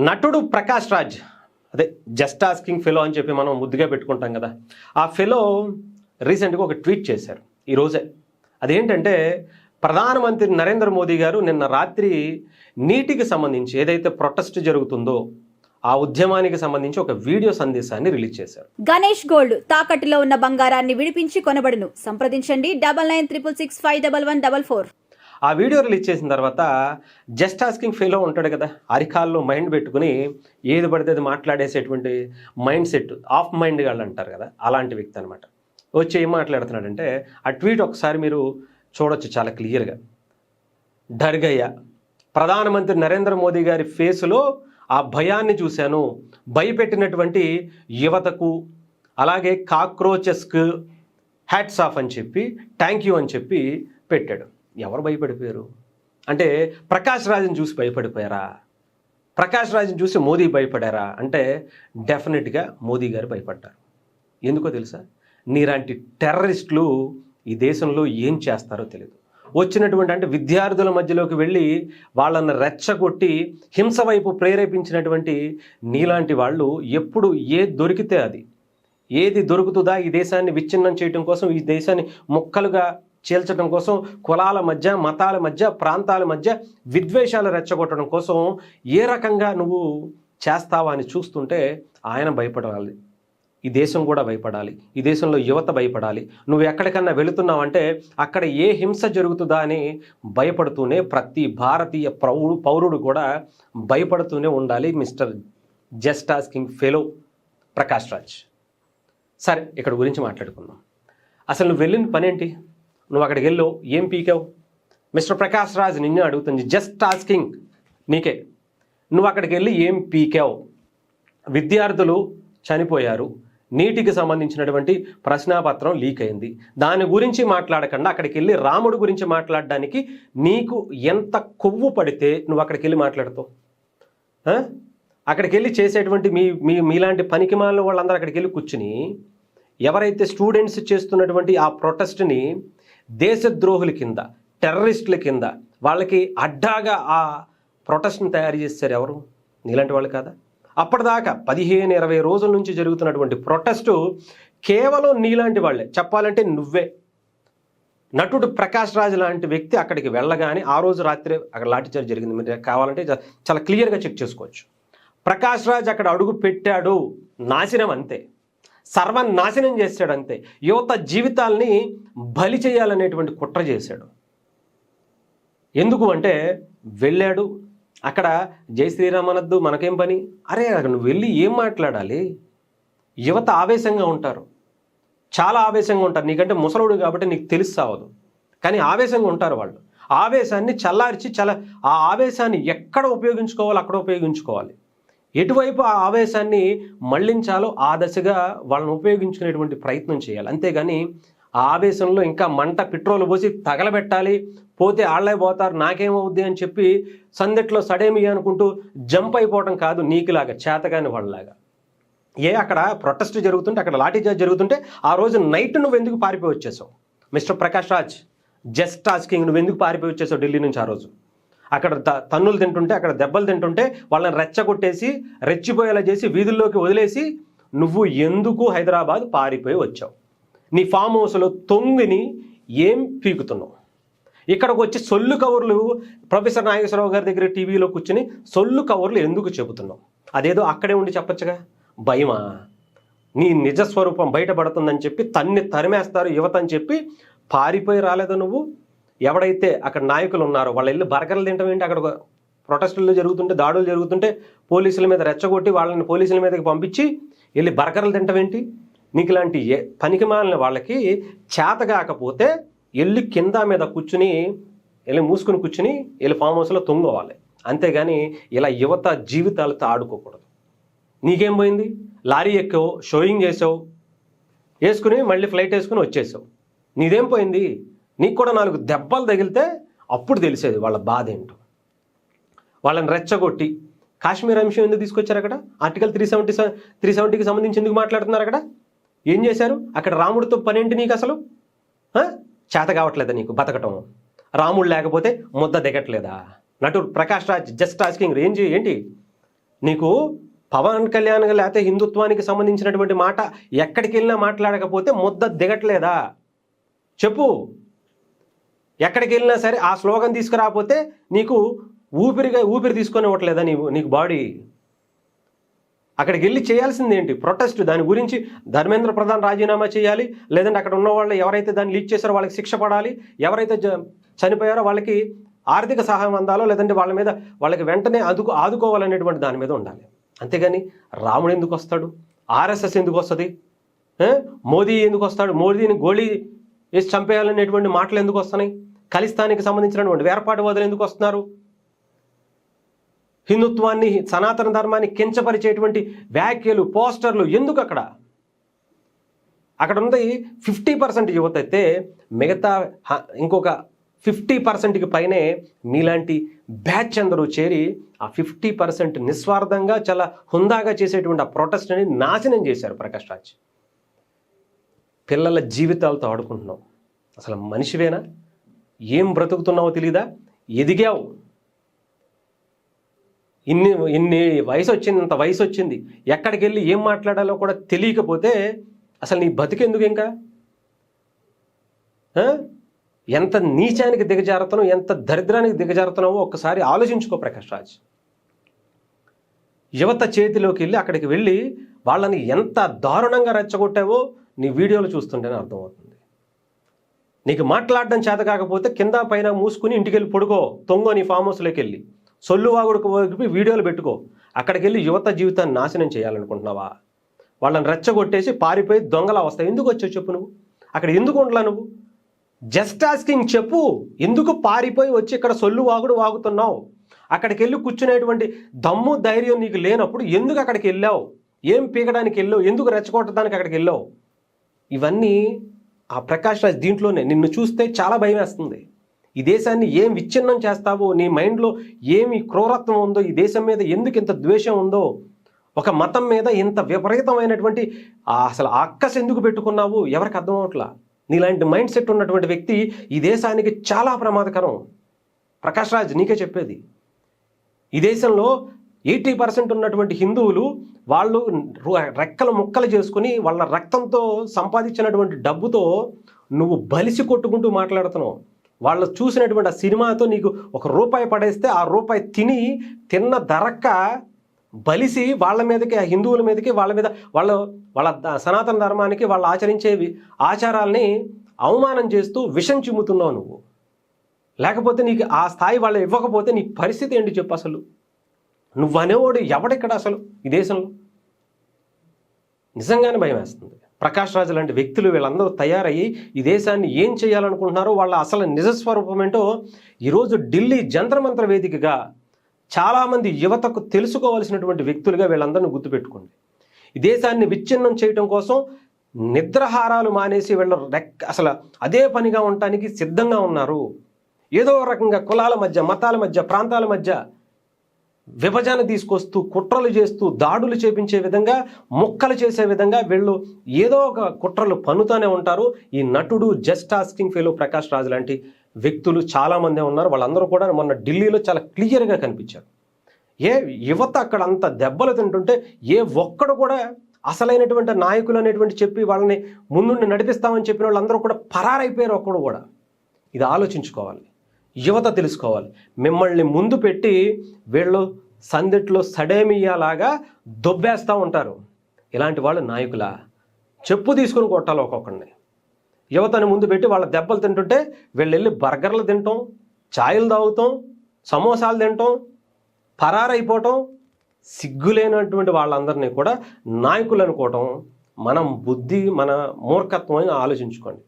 నటుడు ప్రకాష్ రాజ్, అదే just asking fellow అని చెప్పి మనం ముద్దుగా పెట్టుకుంటాం కదా, ఆ ఫెలో రీసెంట్గా ఒక ట్వీట్ చేశారు ఈరోజే. అదేంటంటే, ప్రధానమంత్రి నరేంద్ర మోదీ గారు నిన్న రాత్రి నీటికి సంబంధించి ఏదైతే ప్రొటెస్ట్ జరుగుతుందో ఆ ఉద్యమానికి సంబంధించి ఒక వీడియో సందేశాన్ని రిలీజ్ చేశారు. గణేష్ గోల్డ్ తాకట్టులో ఉన్న బంగారాన్ని విడిపించి కొనబడును, సంప్రదించండి 9966611144. ఆ వీడియో రిలీజ్ చేసిన తర్వాత జస్ట్ ఆస్కింగ్ ఫెలో ఉంటాడు కదా, అరికాల్లో మైండ్ పెట్టుకుని ఏది పడితే అది మాట్లాడేసేటువంటి మైండ్ సెట్, ఆఫ్ మైండ్ వాళ్ళు అంటారు కదా, అలాంటి వ్యక్తి అనమాట. వచ్చి ఏం మాట్లాడుతున్నాడంటే, ఆ ట్వీట్ ఒకసారి మీరు చూడొచ్చు చాలా క్లియర్గా. డర్ గయా, ప్రధానమంత్రి నరేంద్ర మోదీ గారి ఫేసులో ఆ భయాన్ని చూశాను, భయపెట్టినటువంటి యువతకు అలాగే కాక్రోచెస్కు హ్యాట్స్ ఆఫ్ అని చెప్పి, థ్యాంక్ యూ అని చెప్పి పెట్టాడు. ఎవరు భయపడిపోయారు అంటే, ప్రకాష్ రాజ్ని చూసి భయపడిపోయారా? ప్రకాష్ రాజ్ని చూసి మోదీ భయపడారా అంటే డెఫినెట్గా మోదీ గారు భయపడ్డారు. ఎందుకో తెలుసా? నీలాంటి టెర్రరిస్టులు ఈ దేశంలో ఏం చేస్తారో తెలియదు. వచ్చినటువంటి అంటే విద్యార్థుల మధ్యలోకి వెళ్ళి వాళ్ళని రెచ్చగొట్టి హింస వైపు ప్రేరేపించినటువంటి నీలాంటి వాళ్ళు ఎప్పుడు ఏది దొరికితే అది, ఏది దొరుకుతుందా ఈ దేశాన్ని విచ్ఛిన్నం చేయడం కోసం, ఈ దేశాన్ని ముక్కలుగా చీల్చడం కోసం, కులాల మధ్య, మతాల మధ్య, ప్రాంతాల మధ్య విద్వేషాలు రెచ్చగొట్టడం కోసం ఏ రకంగా నువ్వు చేస్తావా అని చూస్తుంటే ఆయన భయపడాలి, ఈ దేశం కూడా భయపడాలి, ఈ దేశంలో యువత భయపడాలి. నువ్వు ఎక్కడికన్నా వెళుతున్నావంటే అక్కడ ఏ హింస జరుగుతుందా అని భయపడుతూనే ప్రతి భారతీయ పౌరుడు కూడా భయపడుతూనే ఉండాలి. Mister just asking fellow Prakash Raj. సరే, ఇక్కడ గురించి మాట్లాడుకుందాం. అసలు నువ్వు వెళ్ళిన పనేంటి? నువ్వు అక్కడికి వెళ్ళో ఏం పీకావు? మిస్టర్ ప్రకాష్ రాజ్ నిన్నే అడుగుతుంది, జస్ట్ ఆస్కింగ్ నీకే. నువ్వు అక్కడికి వెళ్ళి ఏం పీకావు? విద్యార్థులు చనిపోయారు, నీటికి సంబంధించినటువంటి ప్రశ్నాపత్రం లీక్ అయింది, దాని గురించి మాట్లాడకుండా అక్కడికి వెళ్ళి రాముడు గురించి మాట్లాడడానికి నీకు ఎంత కొవ్వు పడితే నువ్వు అక్కడికి వెళ్ళి మాట్లాడుతావు? అక్కడికి వెళ్ళి చేసేటువంటి మీలాంటి పనికిమాలిన వాళ్ళందరూ అక్కడికి వెళ్ళి కూర్చుని ఎవరైతే స్టూడెంట్స్ చేస్తున్నటువంటి ఆ ప్రొటెస్ట్ని దేశద్రోహుల కింద, టెర్రరిస్టుల కింద, వాళ్ళకి అడ్డాగా ఆ ప్రొటెస్ట్ని తయారు చేశారు ఎవరు? నీలాంటి వాళ్ళు కాదా? అప్పటిదాకా 15-20 రోజుల నుంచి జరుగుతున్నటువంటి ప్రొటెస్టు కేవలం నీలాంటి వాళ్ళే. చెప్పాలంటే నువ్వే. నటుడు ప్రకాష్ రాజ్ లాంటి వ్యక్తి అక్కడికి వెళ్ళగానే ఆ రోజు రాత్రి అక్కడ లాఠీచార్జ్ జరిగింది. మీరు కావాలంటే చాలా క్లియర్గా చెక్ చేసుకోవచ్చు. ప్రకాష్ రాజ్ అక్కడ అడుగు పెట్టాడు, నాశనం అంతే, సర్వనాశనం చేశాడు అంతే. యువత జీవితాల్ని బలి చేయాలనేటువంటి కుట్ర చేశాడు. ఎందుకు అంటే, వెళ్ళాడు అక్కడ జై శ్రీరామ్ అనద్దు, మనకేం పని? అరే అక్కడ నువ్వు వెళ్ళి ఏం మాట్లాడాలి? యువత ఆవేశంగా ఉంటారు, చాలా ఆవేశంగా ఉంటారు. నీకంటే ముసలుడు కాబట్టి నీకు తెలుసు సావదు, కానీ ఆవేశంగా ఉంటారు వాళ్ళు. ఆవేశాన్ని చల్లార్చి ఆ ఆవేశాన్ని ఎక్కడ ఉపయోగించుకోవాలో అక్కడ ఉపయోగించుకోవాలి. ఎటువైపు ఆ ఆవేశాన్ని మళ్లించాలో ఆ దశగా వాళ్ళని ఉపయోగించుకునేటువంటి ప్రయత్నం చేయాలి. అంతేగాని ఆ ఆవేశంలో ఇంకా మంట పెట్రోల్ పోసి తగలబెట్టాలి, పోతే ఆళ్లే పోతారు, నాకేమవుద్ది అని చెప్పి సందెట్లో సడేమి అనుకుంటూ జంప్ అయిపోవడం కాదు. నీకులాగా చేతగాని వాళ్ళలాగా. అక్కడ ప్రొటెస్ట్ జరుగుతుంటే, అక్కడ లాఠీచార్జ్ జరుగుతుంటే ఆ రోజు నైట్ నువ్వు ఎందుకు పారిపోయి వచ్చేసావు? Mister Prakash Raj, just asking, నువ్వు ఎందుకు పారిపోయి వచ్చేసావు ఢిల్లీ నుంచి? ఆ రోజు అక్కడ తన్నులు తింటుంటే, అక్కడ దెబ్బలు తింటుంటే వాళ్ళని రెచ్చగొట్టేసి రెచ్చిపోయేలా చేసి వీధుల్లోకి వదిలేసి నువ్వు ఎందుకు హైదరాబాద్ పారిపోయి వచ్చావు? నీ ఫామ్ హౌస్లో తొంగిని ఏం పీకుతున్నావు? ఇక్కడికి వచ్చి సొల్లు కవర్లు ప్రొఫెసర్ నాగేశ్వరరావు గారి దగ్గర టీవీలో కూర్చుని సొల్లు కవర్లు ఎందుకు చెబుతున్నావు? అదేదో అక్కడే ఉండి చెప్పొచ్చుగా. భయమా? నీ నిజస్వరూపం బయటపడుతుందని చెప్పి తరిమేస్తారు యువత అని చెప్పి పారిపోయి రాలేదా నువ్వు? ఎవడైతే అక్కడ నాయకులు ఉన్నారో వాళ్ళు వెళ్ళి బర్గర్లు తింటాం ఏంటి? అక్కడ ప్రొటెస్టులు జరుగుతుంటే, దాడులు జరుగుతుంటే పోలీసుల మీద రెచ్చగొట్టి వాళ్ళని పోలీసుల మీదకి పంపించి వెళ్ళి బర్గర్లు తింటాం ఏంటి? నీకు ఇలాంటి పనికిమాలిన వాళ్ళకి చేత కాకపోతే వెళ్ళి కింద మీద కూర్చుని, వెళ్ళి మూసుకుని కూర్చుని వెళ్ళి ఫామ్ హౌస్లో తొంగోవాలి. అంతేగాని ఇలా యువత జీవితాలతో ఆడుకోకూడదు. నీకేం పోయింది? లారీ ఎక్కావు, షోయింగ్ చేసావు, వేసుకుని మళ్ళీ ఫ్లైట్ వేసుకుని వచ్చేసావు. నీదేం పోయింది? నీకు కూడా 4 దెబ్బలు తగిలితే అప్పుడు తెలిసేది వాళ్ళ బాధ ఏంటో. వాళ్ళని రెచ్చగొట్టి కాశ్మీర్ అంశం ఎందుకు తీసుకొచ్చారు? అక్కడ ఆర్టికల్ 370కి సంబంధించి ఎందుకు మాట్లాడుతున్నారు? అక్కడ ఏం చేశారు? అక్కడ రాముడితో పనేంటి నీకు? అసలు చేత కావట్లేదా నీకు బతకటం? రాముడు లేకపోతే ముద్ద దిగట్లేదా? నటుడు ప్రకాష్ రాజ్ జస్ట్ ఆస్కింగ్ ఏంటి? నీకు పవన్ కళ్యాణ్ లేకపోతే హిందుత్వానికి సంబంధించినటువంటి మాట ఎక్కడికి వెళ్ళినా మాట్లాడకపోతే ముద్ద దిగట్లేదా చెప్పు. ఎక్కడికి వెళ్ళినా సరే ఆ స్లోగన్ తీసుకురాకపోతే నీకు ఊపిరి తీసుకొని ఇవ్వట్లేదా నీకు బాడీ. అక్కడికి వెళ్ళి చేయాల్సింది ఏంటి? ప్రొటెస్ట్. దాని గురించి ధర్మేంద్ర ప్రధాన్ రాజీనామా చేయాలి, లేదంటే అక్కడ ఉన్న వాళ్ళు ఎవరైతే దాన్ని లీక్ చేశారో వాళ్ళకి శిక్ష పడాలి, ఎవరైతే చనిపోయారో వాళ్ళకి ఆర్థిక సహాయం అందాలో, లేదంటే వాళ్ళ మీద వాళ్ళకి వెంటనే ఆదుకోవాలనేటువంటి దాని మీద ఉండాలి. అంతేగాని రాముడు ఎందుకు వస్తాడు, ఆర్ఎస్ఎస్ ఎందుకు వస్తుంది, మోదీ ఎందుకు వస్తాడు, మోదీని గోళీ వేసి చంపేయాలనేటువంటి మాటలు ఎందుకు వస్తున్నాయి, ఖలిస్తానికి సంబంధించినటువంటి వేర్పాటువాదులు ఎందుకు వస్తున్నారు, హిందుత్వాన్ని సనాతన ధర్మాన్ని కించపరిచేటువంటి వ్యాఖ్యలు పోస్టర్లు ఎందుకు? అక్కడ ఉంది 50% యువత అయితే మిగతా ఇంకొక 50%కి పైనే మీలాంటి బ్యాచ్ అందరూ చేరి ఆ 50% నిస్వార్థంగా చాలా హుందాగా చేసేటువంటి ఆ ప్రొటెస్ట్ని నాశనం చేశారు. ప్రకాష్ రాజ్, పిల్లల జీవితాలతో ఆడుకుంటున్నావు. అసలు మనిషివేనా? ఏం బ్రతుకుతున్నావో తెలీదా? ఎదిగావు, ఇన్ని వయసు వచ్చింది, ఇంత వయసు వచ్చింది, ఎక్కడికి వెళ్ళి ఏం మాట్లాడాలో కూడా తెలియకపోతే అసలు నీ బతికెందుకు ఇంకా? ఎంత నీచానికి దిగజారుతున్నావు, ఎంత దరిద్రానికి దిగజారుతున్నావో ఒక్కసారి ఆలోచించుకో ప్రకాష్ రాజ్. యువత చేతిలోకి వెళ్ళి అక్కడికి వెళ్ళి వాళ్ళని ఎంత దారుణంగా రెచ్చగొట్టావో నీ వీడియోలు చూస్తుంటేనే అర్థమవుతుంది. నీకు మాట్లాడడం చేత కాకపోతే కింద పైన మూసుకుని ఇంటికి వెళ్ళి పడుకో, తొంగో నీ ఫామ్ హౌస్లోకి వెళ్ళి సొల్లువాగుడుకు వీడియోలు పెట్టుకో. అక్కడికి వెళ్ళి యువత జీవితాన్ని నాశనం చేయాలనుకుంటున్నావా? వాళ్ళని రెచ్చగొట్టేసి పారిపోయి దొంగలా వస్తాయి. ఎందుకు వచ్చావు చెప్పు? నువ్వు అక్కడ ఎందుకు ఉండలా? నువ్వు జస్ట్ ఆస్కింగ్ చెప్పు. ఎందుకు పారిపోయి వచ్చి ఇక్కడ సొల్లువాగుడు వాగుతున్నావు? అక్కడికి వెళ్ళి కూర్చునేటువంటి దమ్ము ధైర్యం నీకు లేనప్పుడు ఎందుకు అక్కడికి వెళ్ళావు? ఏం పీకడానికి వెళ్ళావు? ఎందుకు రెచ్చగొట్టడానికి అక్కడికి వెళ్ళావు? ఇవన్నీ ఆ ప్రకాష్ రాజ్ దీంట్లోనే. నిన్ను చూస్తే చాలా భయం వేస్తుంది. ఈ దేశాన్ని ఏం విచ్ఛిన్నం చేస్తావో, నీ మైండ్లో ఏమి క్రూరత్వం ఉందో, ఈ దేశం మీద ఎందుకు ఇంత ద్వేషం ఉందో, ఒక మతం మీద ఇంత విపరీతమైనటువంటి అసలు అక్కస్ ఎందుకు పెట్టుకున్నావు ఎవరికి అర్థం అవట్లా. నీలాంటి మైండ్ సెట్ ఉన్నటువంటి వ్యక్తి ఈ దేశానికి చాలా ప్రమాదకరం. ప్రకాష్ రాజ్, నీకే చెప్పేది. ఈ దేశంలో 80% ఉన్నటువంటి హిందువులు వాళ్ళు రెక్కలు ముక్కలు చేసుకుని వాళ్ళ రక్తంతో సంపాదించినటువంటి డబ్బుతో నువ్వు బలిసి కొట్టుకుంటూ మాట్లాడుతున్నావు. వాళ్ళు చూసినటువంటి ఆ సినిమాతో నీకు ₹1 పడేస్తే ఆ రూపాయి తిన్న ధరక్క బలిసి వాళ్ళ మీదకి, ఆ హిందువుల మీదకి, వాళ్ళ మీద వాళ్ళ సనాతన ధర్మానికి వాళ్ళు ఆచరించే ఆచారాల్ని అవమానం చేస్తూ విషం చిమ్ముతున్నావు నువ్వు. లేకపోతే నీకు ఆ స్థాయి వాళ్ళు ఇవ్వకపోతే నీ పరిస్థితి ఏంటి చెప్పు? అసలు నువ్వు అనేవాడు ఎవడెక్కడ అసలు ఈ దేశంలో? నిజంగానే భయం వేస్తుంది. ప్రకాష్ రాజ్ లాంటి వ్యక్తులు వీళ్ళందరూ తయారయ్యి ఈ దేశాన్ని ఏం చేయాలనుకుంటున్నారో, వాళ్ళ అసలు నిజస్వరూపం ఏంటో ఈరోజు ఢిల్లీ జంతర్ మంతర్ వేదికగా చాలామంది యువతకు తెలుసుకోవాల్సినటువంటి వ్యక్తులుగా వీళ్ళందరినీ గుర్తుపెట్టుకోండి. ఈ దేశాన్ని విచ్ఛిన్నం చేయడం కోసం నిద్రాహారాలు మానేసి వీళ్ళ అసలు అదే పనిగా ఉండటానికి సిద్ధంగా ఉన్నారు. ఏదో రకంగా కులాల మధ్య, మతాల మధ్య, ప్రాంతాల మధ్య విభజన తీసుకొస్తూ, కుట్రలు చేస్తూ, దాడులు చేపించే విధంగా, ముక్కలు చేసే విధంగా వీళ్ళు ఏదో ఒక కుట్రలు పన్నుతూనే ఉంటారు. ఈ నటుడు just asking fellow Prakash Raj లాంటి వ్యక్తులు చాలామంది ఉన్నారు. వాళ్ళందరూ కూడా మొన్న ఢిల్లీలో చాలా క్లియర్గా కనిపించారు. యువత అక్కడ అంత దెబ్బలు తింటుంటే ఒక్కడు కూడా అసలైనటువంటి నాయకులు అనేటువంటి చెప్పి వాళ్ళని ముందుండి నడిపిస్తామని చెప్పిన వాళ్ళందరూ కూడా పరారైపోయారు. ఒక్కడు కూడా. ఇది ఆలోచించుకోవాలి, యువత తెలుసుకోవాలి. మిమ్మల్ని ముందు పెట్టి వీళ్ళు సందిట్లో సడేమియాలాగా దొబ్బేస్తూ ఉంటారు. ఇలాంటి వాళ్ళు నాయకులా? చెప్పు తీసుకుని కొట్టాలి ఒక్కొక్కడిని. యువతని ముందు పెట్టి వాళ్ళ దెబ్బలు తింటుంటే వీళ్ళు వెళ్ళి బర్గర్లు తింటాం, ఛాయలు తాగుతాం, సమోసాలు తింటాం, పరారైపోవటం. సిగ్గులేనటువంటి వాళ్ళందరినీ కూడా నాయకులు అనుకోవటం మన బుద్ధి, మన మూర్ఖత్వం అని ఆలోచించుకోండి.